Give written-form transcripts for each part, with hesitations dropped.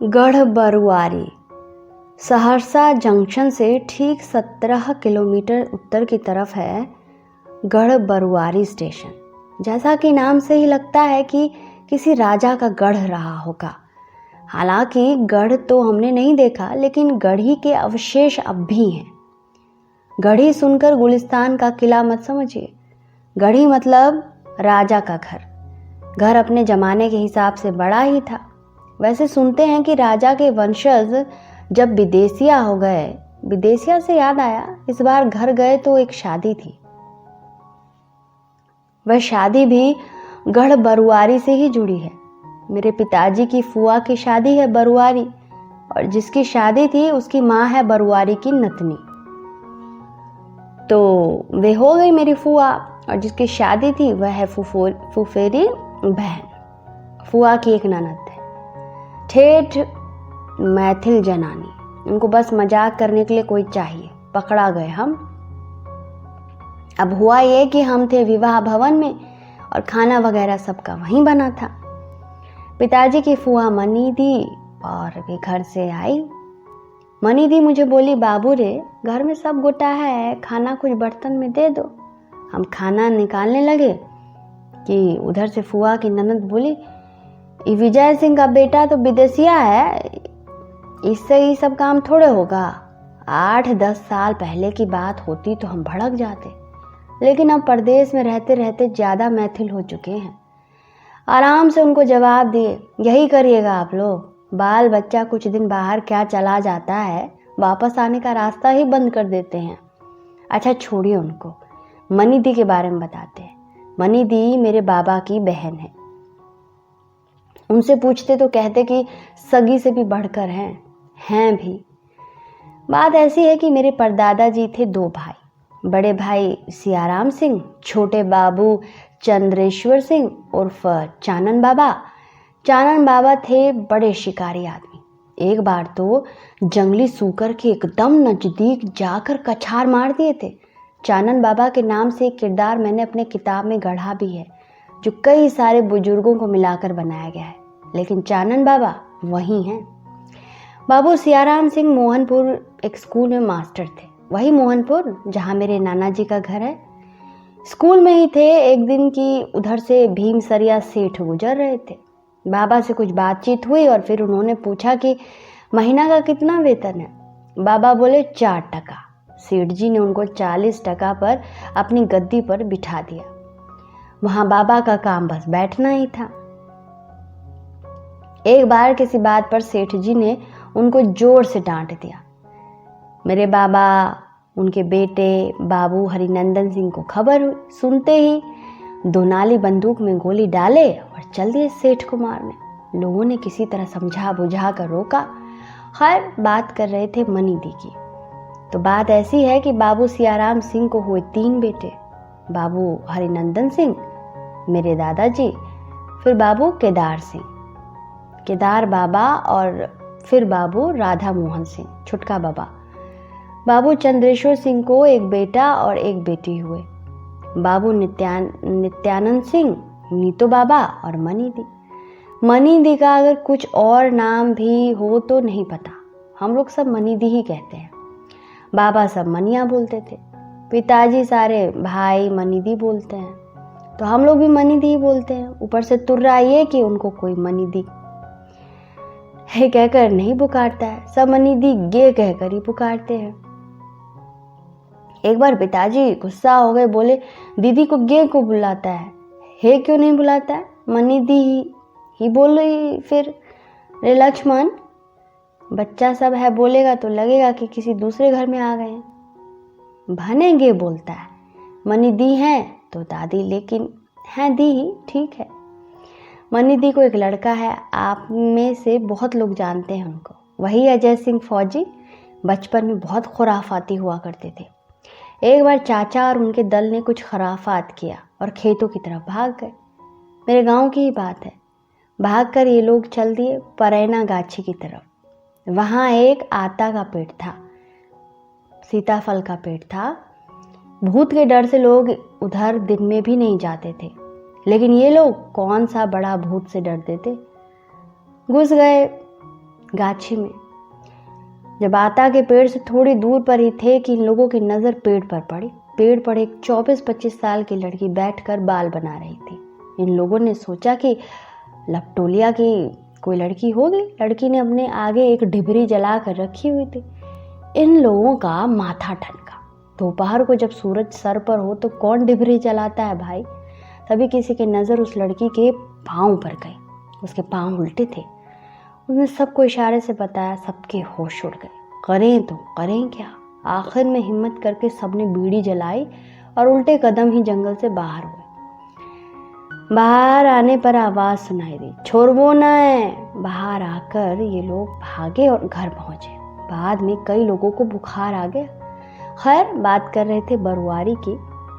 Garhbaruari Saharsa junction से ठीक 17 kilometre उत्तर की तरफ है गढ़बरुआरी स्टेशन। जैसा कि नाम से ही लगता है कि किसी राजा का गढ़ रहा होगा। हालांकि गढ़ तो हमने नहीं देखा, लेकिन गढ़ी के अवशेष अब भी हैं। गढ़ी सुनकर गुलिस्तान का किला मत समझिए। गढ़ी मतलब राजा का घर। घर अपने जमाने के हिसाब से बड़ा ही था। वैसे सुनते हैं कि राजा के वंशज जब विदेशिया हो गए, विदेशिया से याद आया, इस बार घर गए तो एक शादी थी। वह शादी भी गढ़बरुआरी से ही जुड़ी है। मेरे पिताजी की फुआ की शादी है बरुआरी, और जिसकी शादी थी उसकी माँ है बरुआरी की नतनी। तो वे हो गई मेरी फुआ, और जिसकी शादी थी वह है फुफेरी बहन। फुआ की एक ननद है, ठेठ मैथिल जनानी। उनको बस मजाक करने के लिए कोई चाहिए। पकड़ा गए हम। अब हुआ ये कि हम थे विवाह भवन में, और खाना वगैरह सबका वहीं बना था। पिताजी की फुआ मनी दी और वे घर से आई। मनी दी मुझे बोली, बाबू रे, घर में सब गोटा है, खाना कुछ बर्तन में दे दो। हम खाना निकालने लगे कि उधर से फुआ की ननद बोली, विजय सिंह का बेटा तो विदेशिया है, इससे ही सब काम थोड़े होगा। 8-10 साल पहले की बात होती तो हम भड़क जाते, लेकिन अब परदेश में रहते रहते ज्यादा मैथिल हो चुके हैं। आराम से उनको जवाब दिए, यही करिएगा आप लोग। बाल बच्चा कुछ दिन बाहर क्या चला जाता है, वापस आने का रास्ता ही बंद कर देते हैं। अच्छा छोड़िए उनको, मनी दी के बारे में बताते हैं। मनी दी मेरे बाबा की बहन है। उनसे पूछते तो कहते कि सगी से भी बढ़कर हैं भी। बात ऐसी है कि मेरे परदादा जी थे 2 भाई। बड़े भाई सियाराम सिंह, छोटे बाबू चंद्रेश्वर सिंह उर्फ चानन बाबा। चानन बाबा थे बड़े शिकारी आदमी। एक बार तो जंगली सूकर के एकदम नजदीक जाकर कछार मार दिए थे। चानन बाबा के नाम से एक किरदार मैंने अपने किताब में गढ़ा भी है, जो कई सारे बुजुर्गों को मिलाकर बनाया गया है, लेकिन चानन बाबा वही हैं। बाबू सियाराम सिंह मोहनपुर एक स्कूल में मास्टर थे। वही मोहनपुर जहाँ मेरे नाना जी का घर है। स्कूल में ही थे एक दिन की उधर से भीमसरिया सेठ गुजर रहे थे। बाबा से कुछ बातचीत हुई और फिर उन्होंने पूछा कि महीना का कितना वेतन है। बाबा बोले 4 टका। सेठ जी ने उनको 40 टका पर अपनी गद्दी पर बिठा दिया। वहां बाबा का काम बस बैठना ही था। एक बार किसी बात पर सेठ जी ने उनको जोर से डांट दिया। मेरे बाबा, उनके बेटे बाबू हरिनंदन सिंह को खबर हुई। सुनते ही दोनाली बंदूक में गोली डाले और चल दिए सेठ को मारने। लोगों ने किसी तरह समझा बुझा कर रोका। खैर बात कर रहे थे मनी दी की। तो बात ऐसी है कि बाबू सियाराम सिंह को हुए 3 बेटे। बाबू हरिनंदन सिंह, मेरे दादाजी, फिर बाबू केदार सिंह, केदार बाबा, और फिर बाबू राधा मोहन सिंह, छुटका बाबा। बाबू चंद्रेश्वर सिंह को एक बेटा और एक बेटी हुए। बाबू नित्यानंद सिंह, नीतो बाबा और मनी दी। मनी दी का अगर कुछ और नाम भी हो तो नहीं पता, हम लोग सब मनी दी ही कहते हैं। बाबा सब मनिया बोलते थे। पिताजी सारे भाई मनी दी बोलते हैं, तो हम लोग भी मनी दी बोलते हैं। ऊपर से तुर्रा ये कि उनको कोई मनी दी है कहकर नहीं पुकारता है, सब मनी दी गे कहकर ही पुकारते हैं। एक बार पिताजी गुस्सा हो गए, बोले दीदी को गे को बुलाता है क्यों नहीं बुलाता है, मनी दी ही बोली। फिर रे लक्ष्मण, बच्चा सब है, बोलेगा तो लगेगा कि किसी दूसरे घर में आ गए हैं। भनेंगे बोलता है। मनी दी है तो दादी, लेकिन है दी ही ठीक है। मनी दी को एक लड़का है, आप में से बहुत लोग जानते हैं उनको। वही अजय सिंह फौजी। बचपन में बहुत खुराफाती हुआ करते थे। एक बार चाचा और उनके दल ने कुछ खुराफात किया और खेतों की तरफ भाग गए। मेरे गांव की ही बात है। भागकर ये लोग चल दिए परैना गाछी की तरफ। वहां एक आता का पेड़ था, सीताफल का पेड़ था। भूत के डर से लोग उधर दिन में भी नहीं जाते थे, लेकिन ये लोग कौन सा बड़ा भूत से डरते थे। घुस गए गाछी में। जब आता के पेड़ से थोड़ी दूर पर ही थे कि इन लोगों की नज़र पेड़ पर पड़ी। पेड़ पर एक 24-25 साल की लड़की बैठकर बाल बना रही थी। इन लोगों ने सोचा कि लपटोलिया की कोई लड़की होगी। लड़की ने अपने आगे एक डिबरी जला कर रखी हुई थी। इन लोगों का माथा ठनका। दोपहर को जब सूरज सर पर हो तो कौन डिबरी जलाता है भाई। तभी किसी की नज़र उस लड़की के पाँव पर गई। उसके पाँव उल्टे थे। उसने सबको इशारे से बताया। सबके होश उड़ गए। करें तो करें क्या। आखिर में हिम्मत करके सबने बीड़ी जलाई और उल्टे कदम ही जंगल से बाहर हुए। बाहर आने पर आवाज़ सुनाई दी, छोड़बो न है। बाहर आकर ये लोग भागे और घर पहुंचे। बाद में कई लोगों को बुखार आ गया। खैर, बात कर रहे थे बरुआरी की।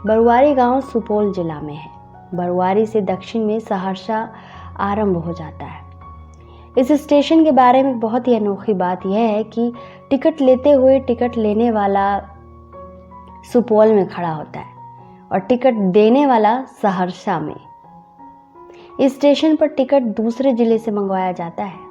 बरुआरी गांव सुपौल जिला में है। बरुआरी से दक्षिण में सहरसा आरंभ हो जाता है। इस स्टेशन के बारे में बहुत ही अनोखी बात यह है कि टिकट लेते हुए टिकट लेने वाला सुपौल में खड़ा होता है और टिकट देने वाला सहरसा में। इस स्टेशन पर टिकट दूसरे जिले से मंगवाया जाता है।